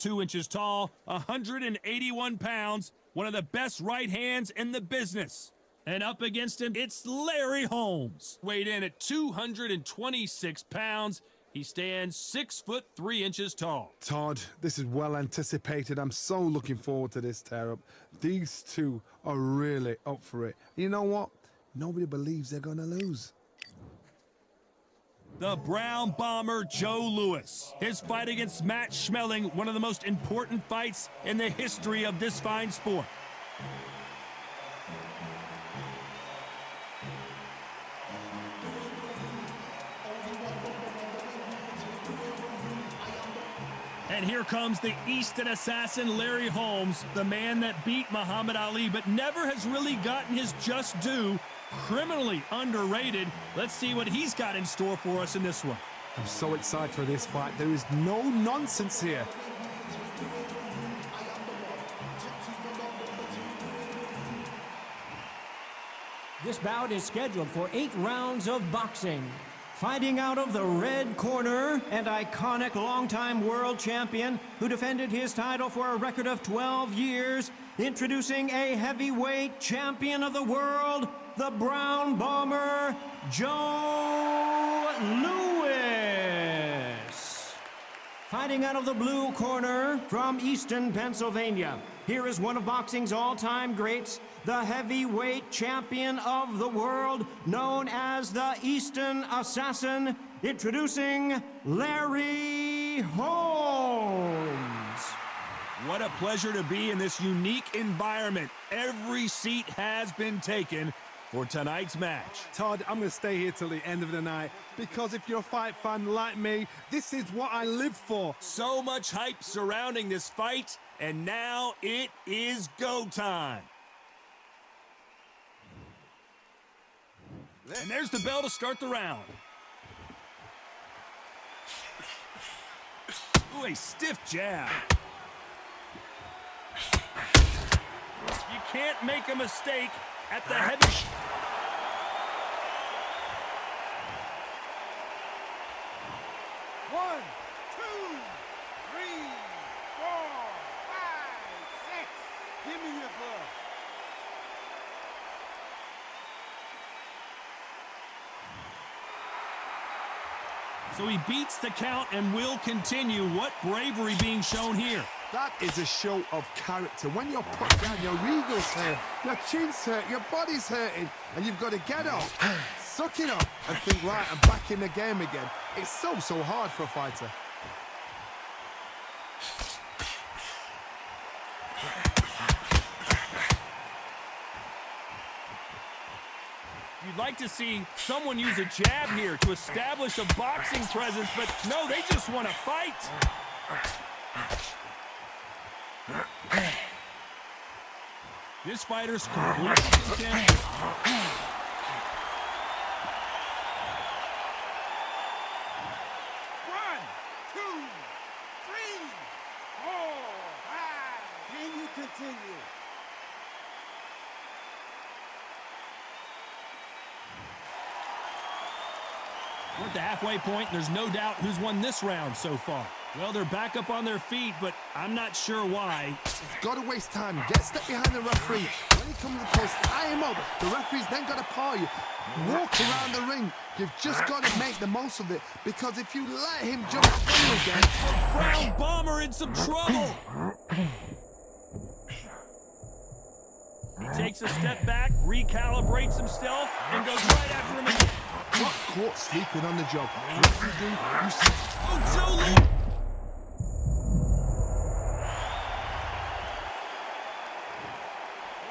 2 inches tall, 181 pounds, one of the best right hands in the business. And up against him, it's Larry Holmes. Weighed in at 226 pounds. He stands 6 foot 3 inches tall. Todd, this is well anticipated. I'm so looking forward to this tear-up. These two are really up for it. You know what? Nobody believes they're going to lose. The Brown Bomber Joe Louis. His fight against Matt Schmeling, one of the most important fights in the history of this fine sport. And here comes the Easton assassin, Larry Holmes, the man that beat Muhammad Ali, but never has really gotten his just due. Criminally underrated. Let's see what he's got in store for us in this one. I'm so excited for this fight. There is no nonsense here. This bout is scheduled for 8 rounds of boxing. Fighting out of the red corner, and iconic longtime world champion who defended his title for a record of 12 years, introducing a heavyweight champion of the world, the Brown Bomber, Joe Louis. Fighting out of the blue corner from Easton, Pennsylvania, here is one of boxing's all-time greats, the heavyweight champion of the world, known as the Easton Assassin, introducing Larry Holmes. What a pleasure to be in this unique environment. Every seat has been taken for tonight's match. Todd, I'm going to stay here till the end of the night because if you're a fight fan like me, this is what I live for. So much hype surrounding this fight, and now it is go time. And there's the bell to start the round. Ooh, a stiff jab. You can't make a mistake at the heavy. One, two, three, 4, 5, 6. Give me your glove. So he beats the count and will continue. What bravery being shown here. That is a show of character. When you're put down, your eagle's hurt, your chin's hurt, your body's hurting, and you've got to get up, suck it up, and think, right, I'm back in the game again. It's so hard for a fighter. You'd like to see someone use a jab here to establish a boxing presence, but no, they just want to fight. This fighter's completely content. 1, 2, 3, 4, 5. Can you continue? We're at the halfway point. There's no doubt who's won this round so far. Well, they're back up on their feet, but I'm not sure why. Got to waste time. Get a step behind the referee. When he comes to post, tie him up. The referee's then got to paw you. Walk around the ring. You've just got to make the most of it, because if you let him jump through again... Brown Bomber in some trouble. He takes a step back, recalibrates himself, and goes right after him again. Got caught sleeping on the job. What you do, you see... Oh, Joe Louis!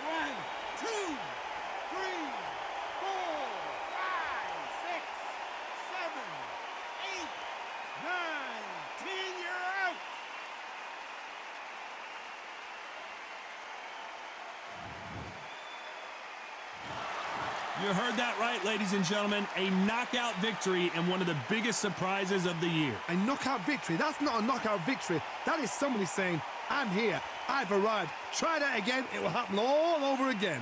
1, 2, 3, 4, 5, 6, 7, 8, 9, 10. You're out. You heard that right, ladies and gentlemen. A knockout victory and one of the biggest surprises of the year. A knockout victory? That's not a knockout victory. That is somebody saying, I'm here, I've arrived. Try that again, it will happen all over again.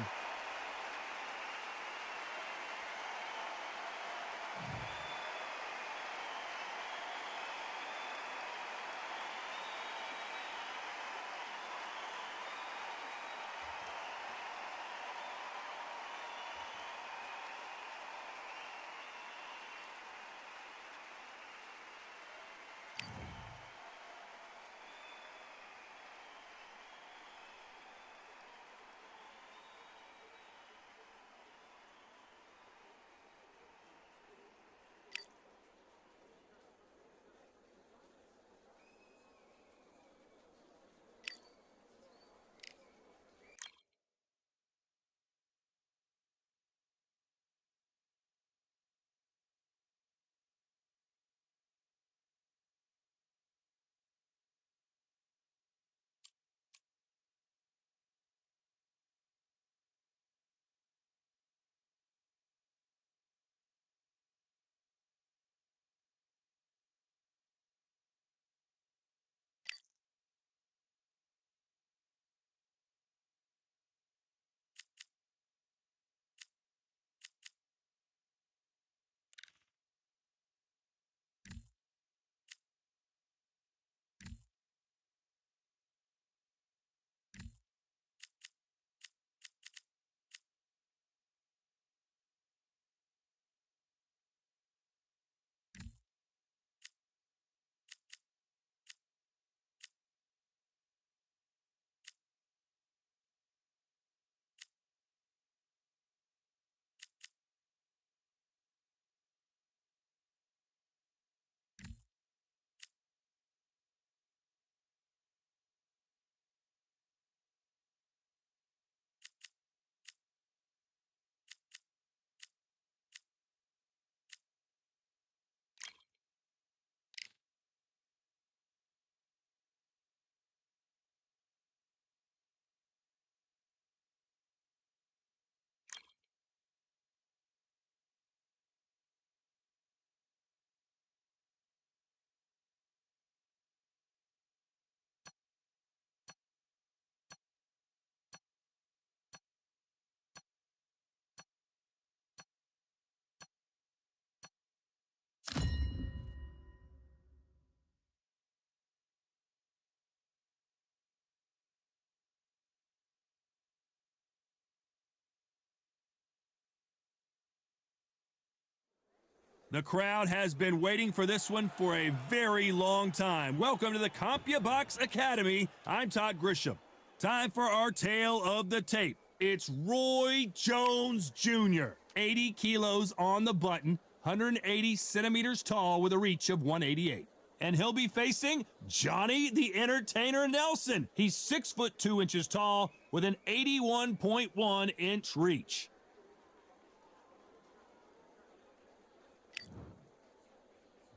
The crowd has been waiting for this one for a very long time. Welcome to the CompuBox Academy. I'm Todd Grisham. Time for our tale of the tape. It's Roy Jones Jr., 80 kilos on the button, 180 centimeters tall with a reach of 188. And he'll be facing Johnny the Entertainer Nelson. He's 6 foot 2 inches tall with an 81.1 inch reach.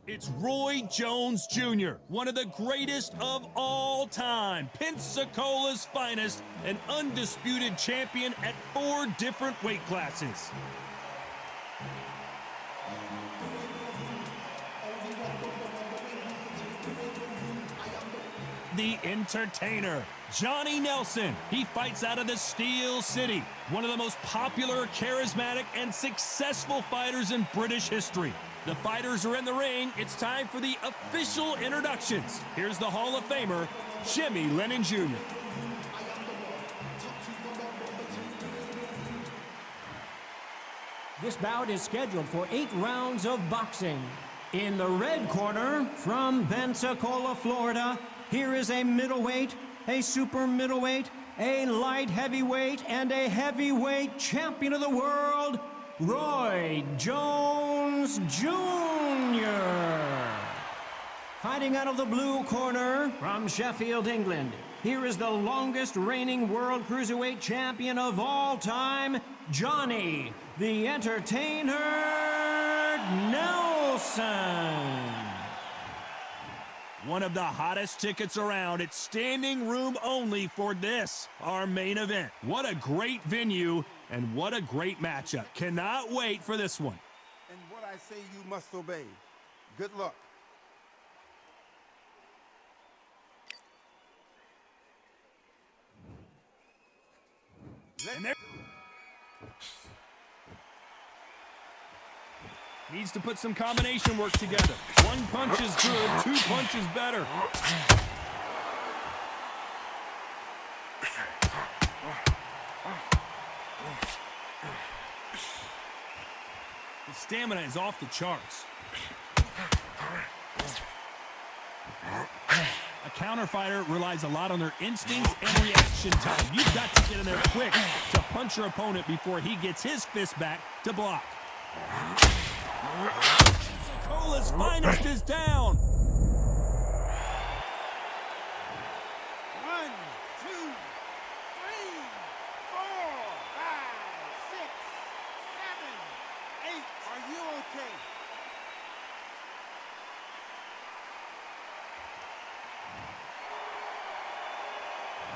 It's Roy Jones Jr., one of the greatest of all time, Pensacola's finest, an undisputed champion at 4 different weight classes. The Entertainer, Johnny Nelson. He fights out of the Steel City, one of the most popular, charismatic, and successful fighters in British history. The fighters are in the ring. It's time for the official introductions. Here's the Hall of Famer, Jimmy Lennon Jr. This bout is scheduled for 8 rounds of boxing. In the red corner, from Pensacola, Florida, here is a middleweight, a super middleweight, a light heavyweight, and a heavyweight champion of the world, Roy Jones Jr. Fighting out of the blue corner, from Sheffield, England, here is the longest reigning world cruiserweight champion of all time, Johnny the Entertainer Nelson. One of the hottest tickets around. It's standing room only for this, our main event. What a great venue and what a great matchup. Cannot wait for this one. And what I say you must obey. Good luck. And there needs to put some combination work together. 1 punch is good, 2 punches better. His stamina is off the charts. A counter fighter relies a lot on their instincts and reaction time. You've got to get in there quick to punch your opponent before he gets his fist back to block. Pensacola's finest is down. 1, 2, 3, 4, 5, 6, 7, 8. Are you okay?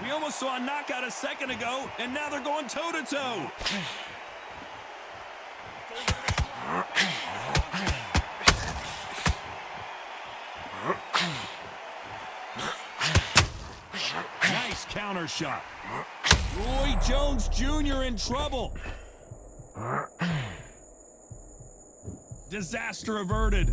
We almost saw a knockout a second ago, and now they're going toe-to-toe. Nice counter shot. Roy Jones Jr. in trouble. Disaster averted.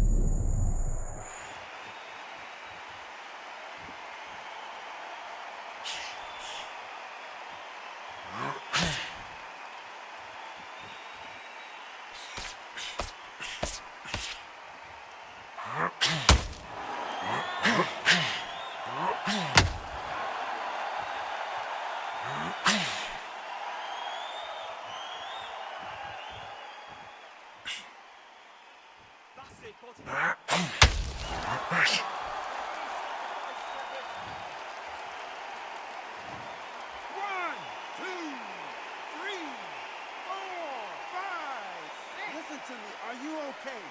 Listen to me. Are you okay?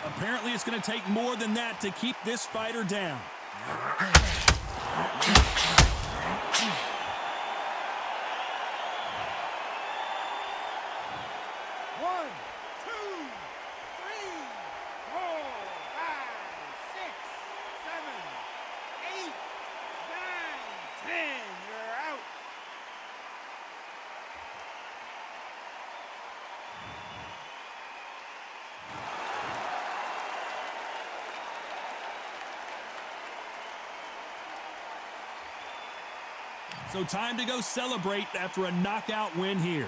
Apparently, it's going to take more than that to keep this fighter down. 1, 2, 3, 4, 5, 6, 7, 8, 9, 10. You're out. So time to go celebrate after a knockout win here.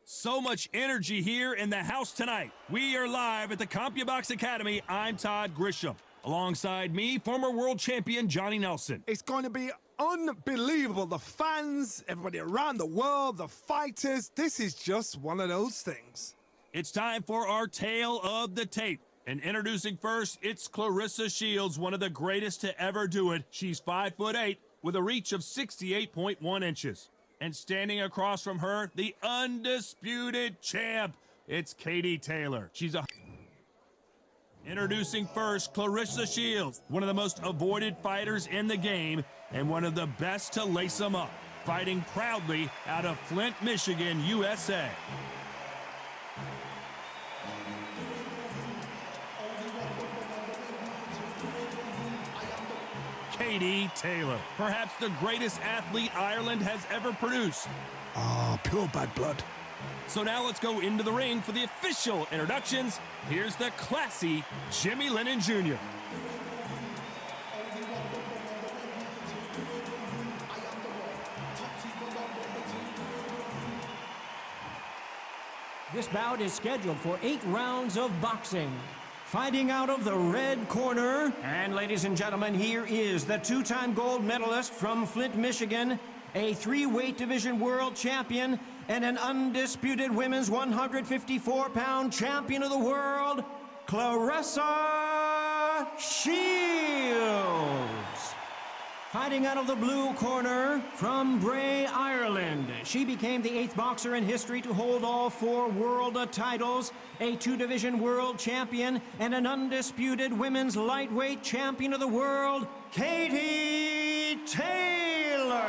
So much energy here in the house tonight. We are live at the CompuBox Academy. I'm Todd Grisham. Alongside me, former world champion Johnny Nelson. It's going to be unbelievable. The fans, everybody around the world, the fighters. This is just one of those things. It's time for our tale of the tape. And introducing first, it's Claressa Shields, one of the greatest to ever do it. She's 5'8" with a reach of 68.1 inches. And standing across from her, the undisputed champ, it's Katie Taylor. Introducing first, Claressa Shields, one of the most avoided fighters in the game and one of the best to lace them up, fighting proudly out of Flint, Michigan, USA. Katie Taylor, perhaps the greatest athlete Ireland has ever produced. Ah, pure bad blood. So now let's go into the ring for the official introductions. Here's the classy Jimmy Lennon Jr. This bout is scheduled for 8 rounds of boxing. Fighting out of the red corner, and ladies and gentlemen, here is the 2-time gold medalist from Flint, Michigan, a 3-weight division world champion, and an undisputed women's 154-pound champion of the world, Claressa Shields. Fighting out of the blue corner from Bray, Ireland. She became the 8th boxer in history to hold all 4 world titles, a 2-division world champion, and an undisputed women's lightweight champion of the world, Katie Taylor.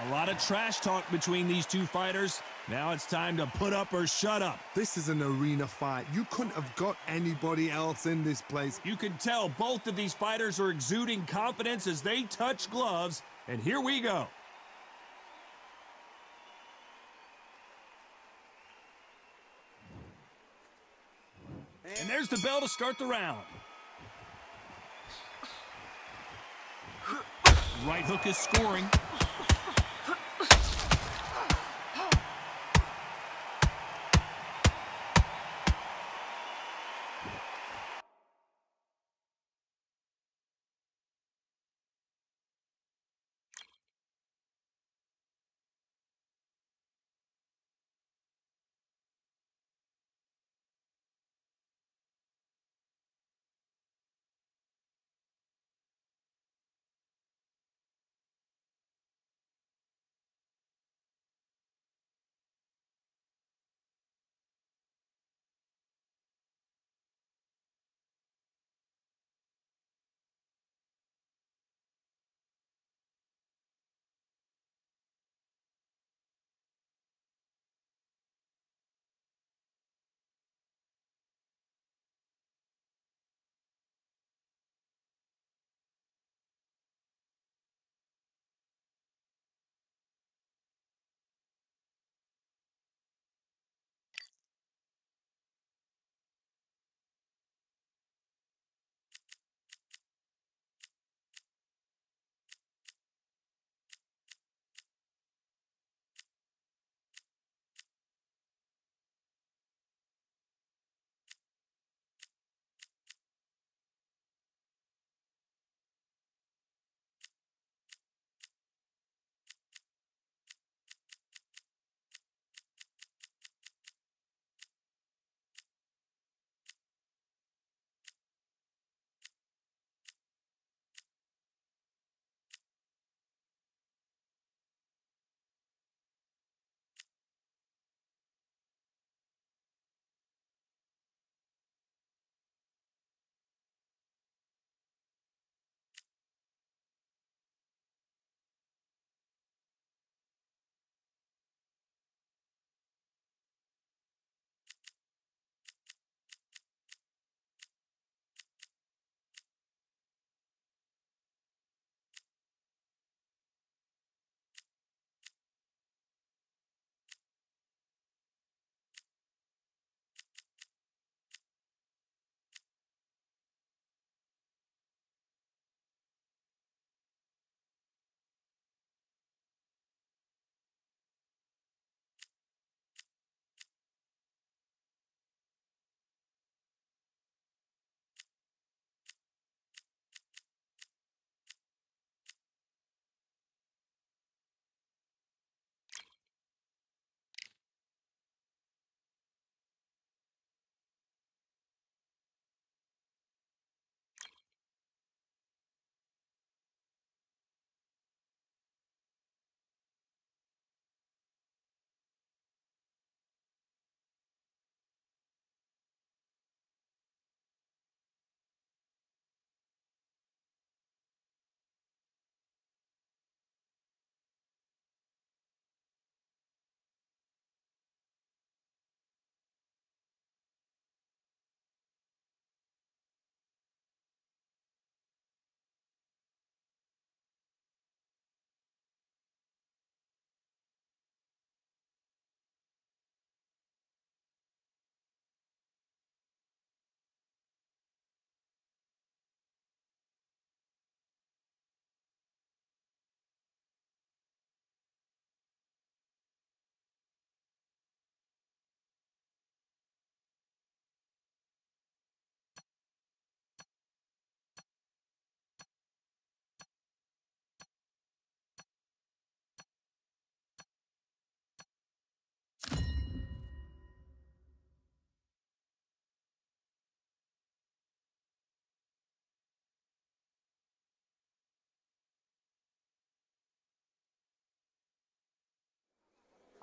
A lot of trash talk between these two fighters. Now it's time to put up or shut up. This is an arena fight. You couldn't have got anybody else in this place. You can tell both of these fighters are exuding confidence as they touch gloves. And here we go. And there's the bell to start the round. Right hook is scoring.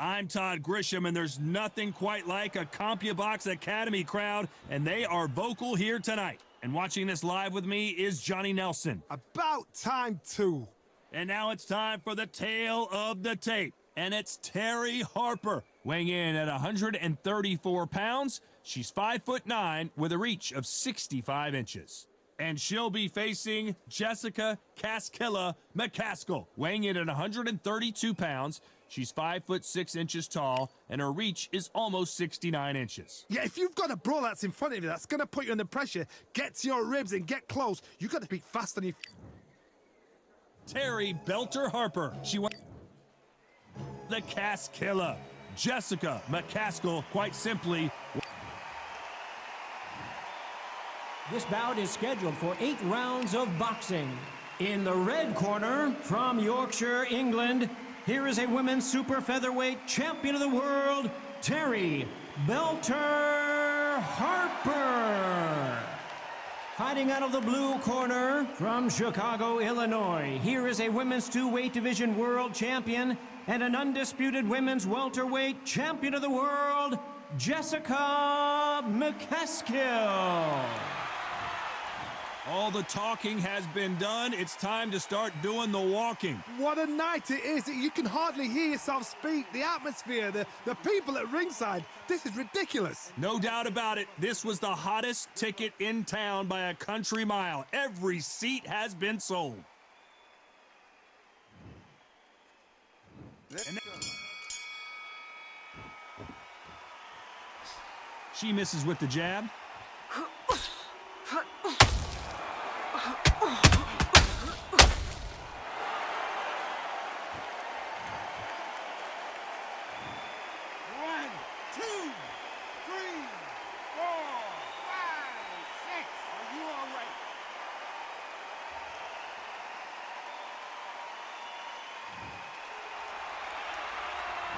I'm Todd Grisham, and there's nothing quite like a CompuBox Academy crowd, and they are vocal here tonight. And watching this live with me is Johnny Nelson. About time, too. And now it's time for the tale of the tape, and it's Terry Harper, weighing in at 134 pounds. She's 5'9" with a reach of 65 inches. And she'll be facing Jessica Casquilla McCaskill, weighing in at 132 pounds. She's 5'6" tall, and her reach is almost 69 inches. Yeah, if you've got a bro that's in front of you, that's going to put you under pressure, get to your ribs and get close, you've got to be fast on your... Terry Belter Harper. She won the Casquilla. Jessica McCaskill, quite simply. This bout is scheduled for 8 rounds of boxing. In the red corner, from Yorkshire, England, here is a women's super featherweight champion of the world, Terry Belter Harper. Fighting out of the blue corner, from Chicago, Illinois, here is a women's 2-weight division world champion and an undisputed women's welterweight champion of the world, Jessica McCaskill. All the talking has been done. It's time to start doing the walking. What a night it is. You can hardly hear yourself speak. The atmosphere, the people at ringside. This is ridiculous. No doubt about it. This was the hottest ticket in town by a country mile. Every seat has been sold. Let's go. She misses with the jab.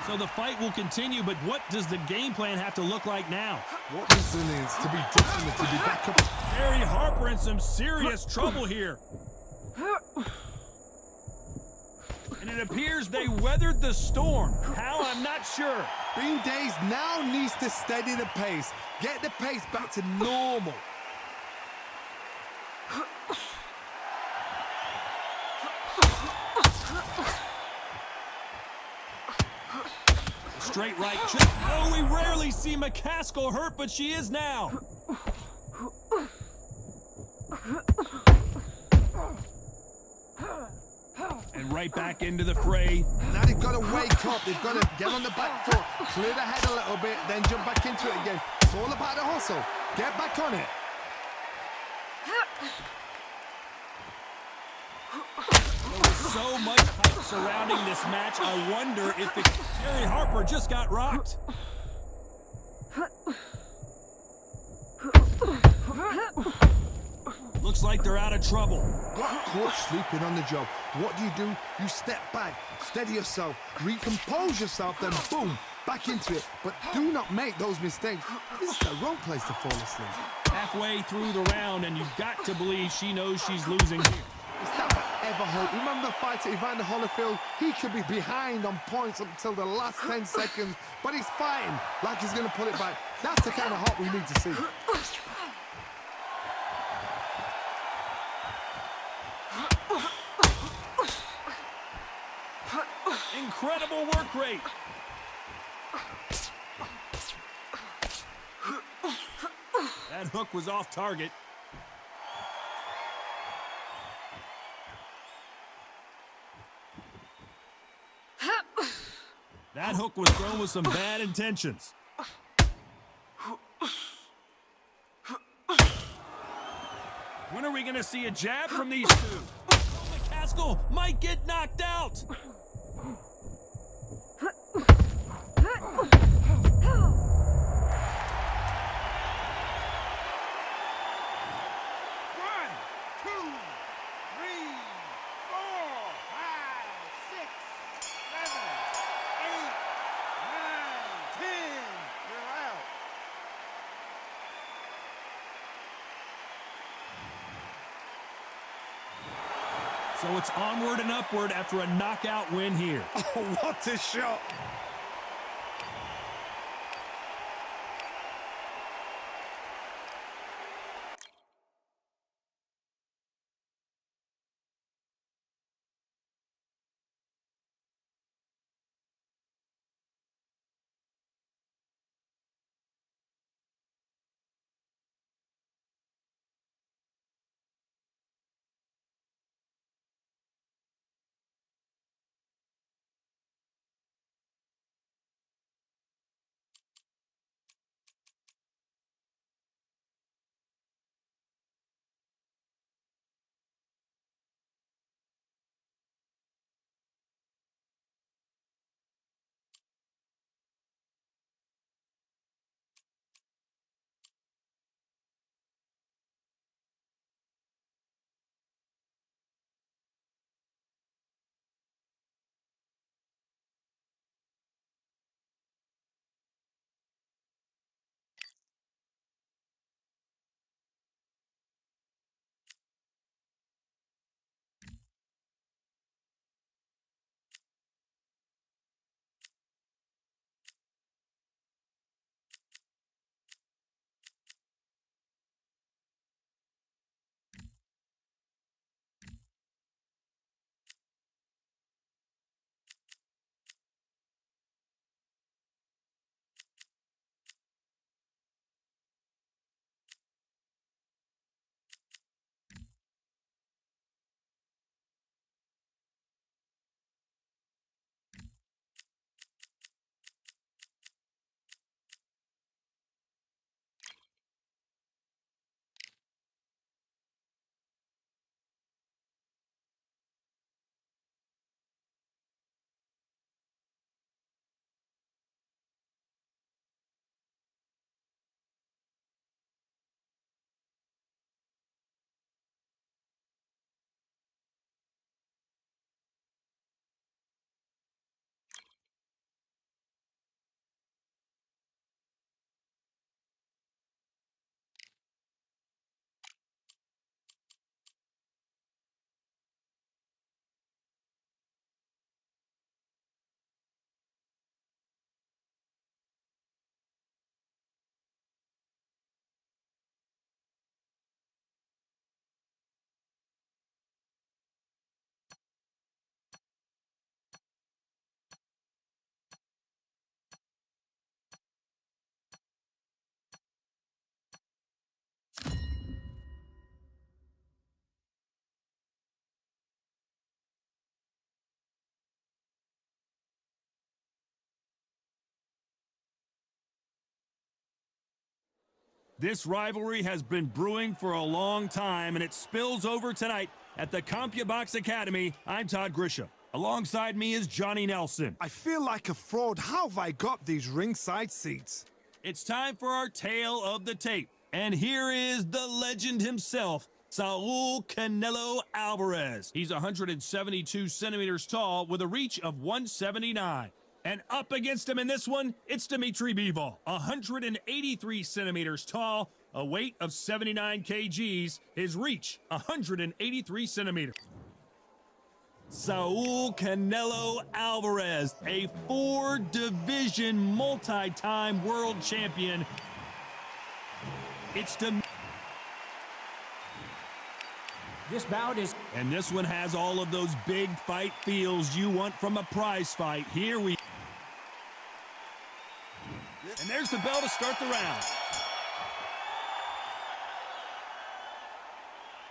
So the fight will continue, but what does the game plan have to look like now? What resilience to be determined to be back up. Terry Harper in some serious trouble here. And it appears they weathered the storm. How? I'm not sure. Bean Days now needs to steady the pace. Get the pace back to normal. Straight right. Oh, we rarely see McCaskill hurt, but she is now. And right back into the fray. Now they've got to wake up. They've got to get on the back foot, clear the head a little bit, then jump back into it again. It's all about the hustle. Get back on it. So much hype surrounding this match. I wonder if Terry Harper just got rocked. Looks like they're out of trouble. Got caught sleeping on the job. What do? You step back, steady yourself, recompose yourself, then boom, back into it. But do not make those mistakes. This is the wrong place to fall asleep. Halfway through the round, and you've got to believe she knows she's losing here. It's never ever hope. Remember the fight at Evander Holyfield? He could be behind on points up until the last 10 seconds, but he's fighting like he's going to pull it back. That's the kind of hope we need to see. Incredible work rate. That hook was off target. That hook was thrown with some bad intentions. When are we going to see a jab from these two? McCaskill might get knocked out. So it's onward and upward after a knockout win here. Oh, what a shot. This rivalry has been brewing for a long time, and it spills over tonight at the CompuBox Academy. I'm Todd Grisham. Alongside me is Johnny Nelson. I feel like a fraud. How have I got these ringside seats? It's time for our tale of the tape. And here is the legend himself, Saul Canelo Alvarez. He's 172 centimeters tall with a reach of 179. And up against him in this one, it's Dimitri Bivol, 183 centimeters tall, a weight of 79 kgs, his reach 183 centimeters. Saul Canelo Alvarez, a 4-division multi-time world champion. It's This bout is... And this one has all of those big fight feels you want from a prize fight. Here we... And there's the bell to start the round.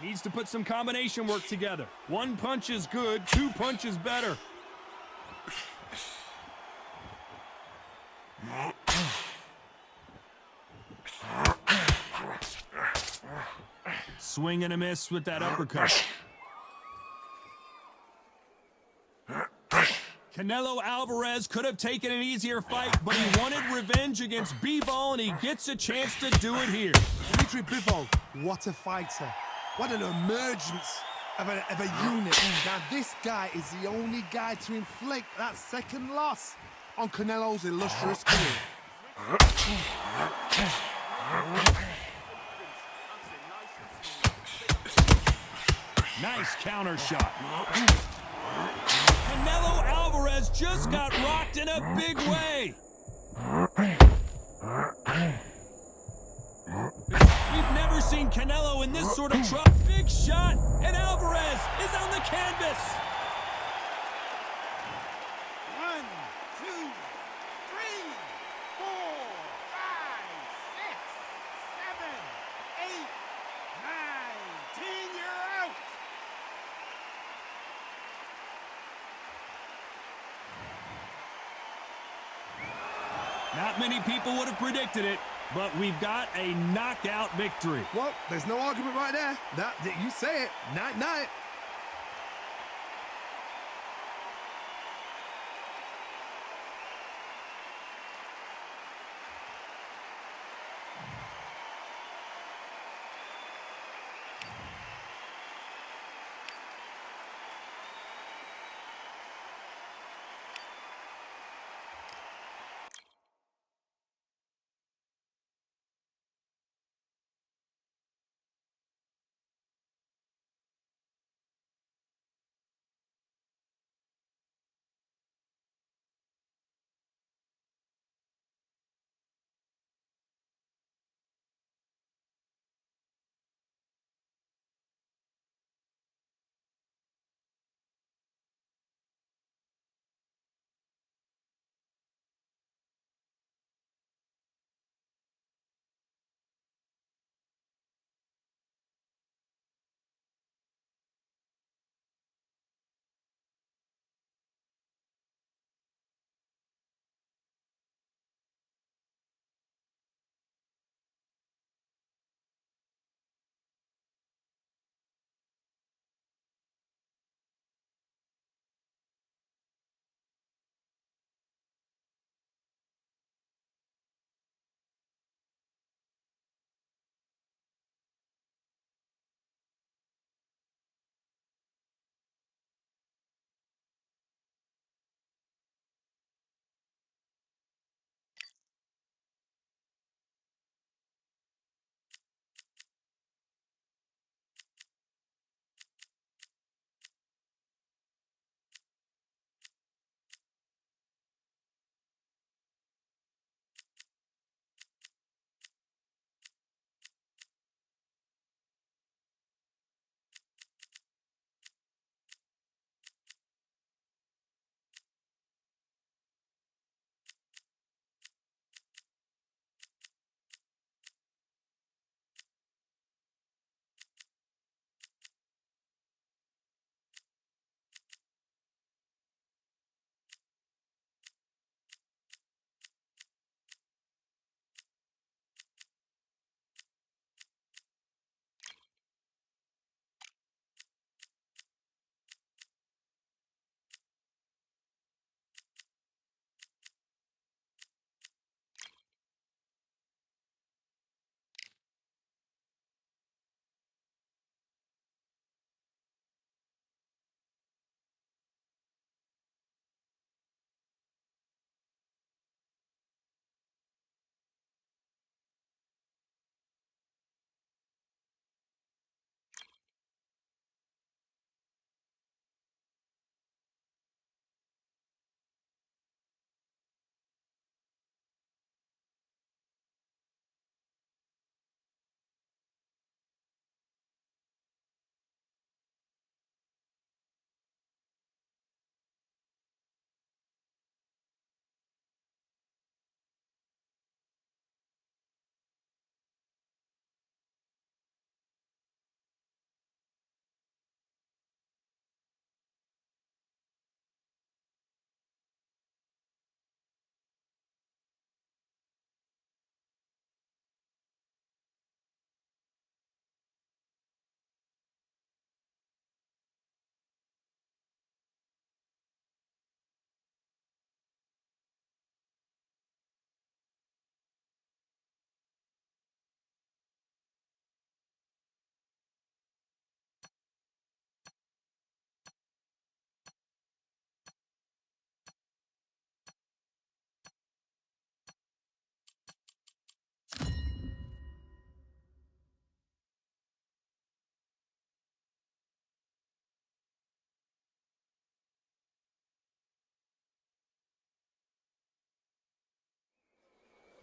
Needs to put some combination work together. One punch is good, 2 punches better. Swing and a miss with that uppercut. Canelo Alvarez could have taken an easier fight, but he wanted revenge against Bivol, and he gets a chance to do it here. Dimitri Bivol, what a fighter. What an emergence of a unit. Now, this guy is the only guy to inflict that second loss on Canelo's illustrious career. Nice counter shot. Canelo Alvarez just got rocked in a big way. We've never seen Canelo in this sort of trouble. Big shot, and Alvarez is on the canvas. 1, 2, 3, 4, 5, 6, 7, 8, 9, 10. You're out. Not many people would have predicted it, but we've got a knockout victory. Well, there's no argument right there. That you say it. Night-night.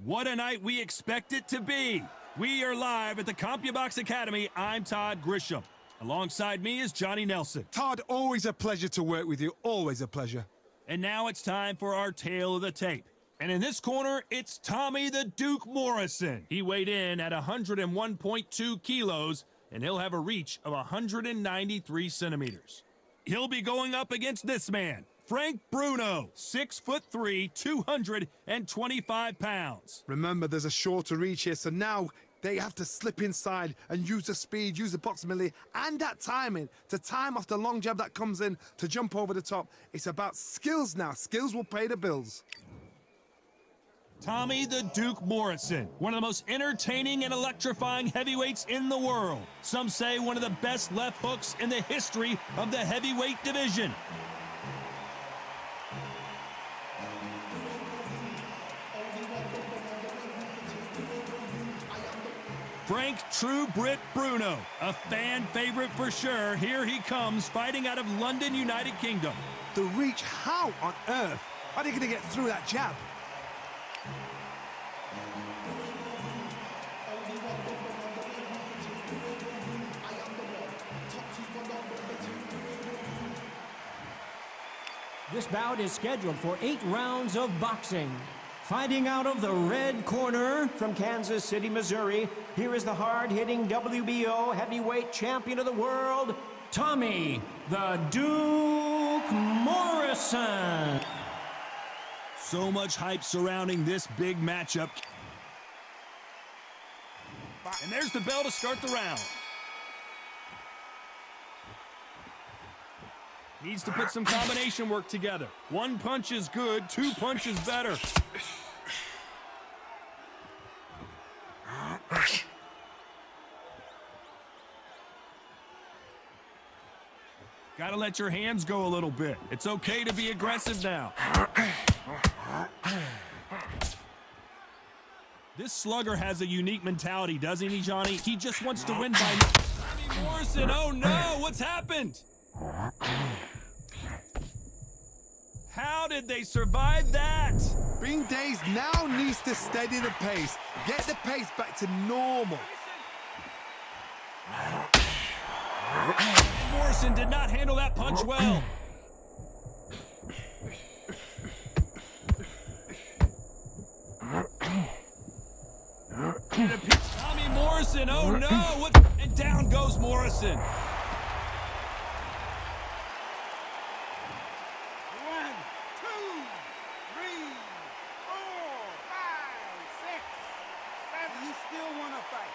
What a night we expect it to be. We are live at the CompuBox Academy. I'm Todd Grisham. Alongside me is Johnny Nelson. Todd, always a pleasure to work with you. Always a pleasure. And now it's time for our tale of the tape. And in this corner, it's Tommy the Duke Morrison. He weighed in at 101.2 kilos, and he'll have a reach of 193 centimeters. He'll be going up against this man, Frank Bruno, 6'3", 225 pounds. Remember, there's a shorter reach here, so now they have to slip inside and use the speed, use the proximity, and that timing to time off the long jab that comes in to jump over the top. It's about skills now. Skills will pay the bills. Tommy the Duke Morrison, one of the most entertaining and electrifying heavyweights in the world. Some say one of the best left hooks in the history of the heavyweight division. Frank True Brit Bruno, a fan favorite for sure. Here he comes, fighting out of London, United Kingdom. The reach, how on earth are they going to get through that jab? This bout is scheduled for 8 rounds of boxing. Fighting out of the red corner from Kansas City, Missouri, here is the hard-hitting WBO heavyweight champion of the world, Tommy the Duke Morrison. So much hype surrounding this big matchup. And there's the bell to start the round. Needs to put some combination work together. One punch is good, 2 punches better. Gotta let your hands go a little bit. It's okay to be aggressive now. This slugger has a unique mentality, doesn't he, Johnny? He just wants to win by... Tommy Morrison, oh no, what's happened? How did they survive that? Being dazed now needs to steady the pace. Get the pace back to normal. Morrison did not handle that punch well. Tommy Morrison, oh no! What? And down goes Morrison. 1, 2, 3, 4, 5, 6, 7. You still want to fight?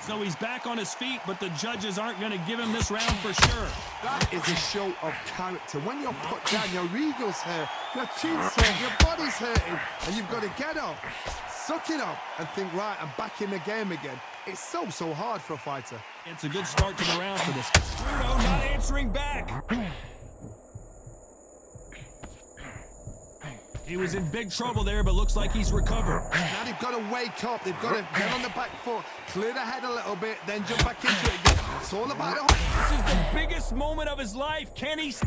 So he's back on his feet, but the judges aren't going to give him this round for sure. That is a show of character. When you're put down, your eagle's hurt, your chin's hurt, your body's hurting, and you've got to get up, suck it up, and think, right, I'm back in the game again. It's so hard for a fighter. It's a good start to the round for this. Bruno not answering back. He was in big trouble there, but looks like he's recovered. Now they've got to wake up. They've got to get on the back foot, clear the head a little bit, then jump back into it again. It's all about the... This is the biggest moment of his life. Can he... 1, 2, 3,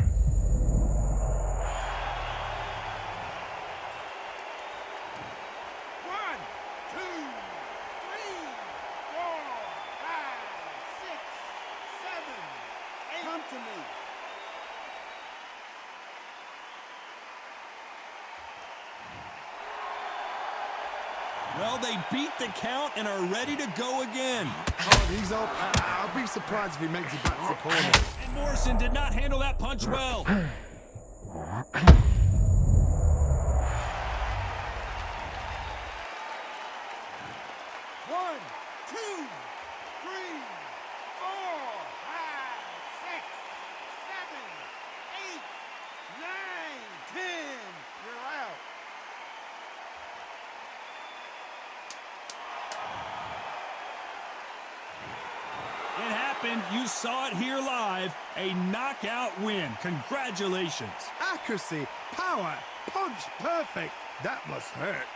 4, 5, 6, 7, 8. Come to me. Well, they beat the count and are ready to go again. Oh, he's up. I'll be surprised if he makes it back to the corner. And Morrison did not handle that punch well. 1, 2, 3, 4, 5, 6, 7, 8, 9, 10. You're out. It happened. You saw it here live. A knockout win. Congratulations. Accuracy, power, punch, perfect. That must hurt.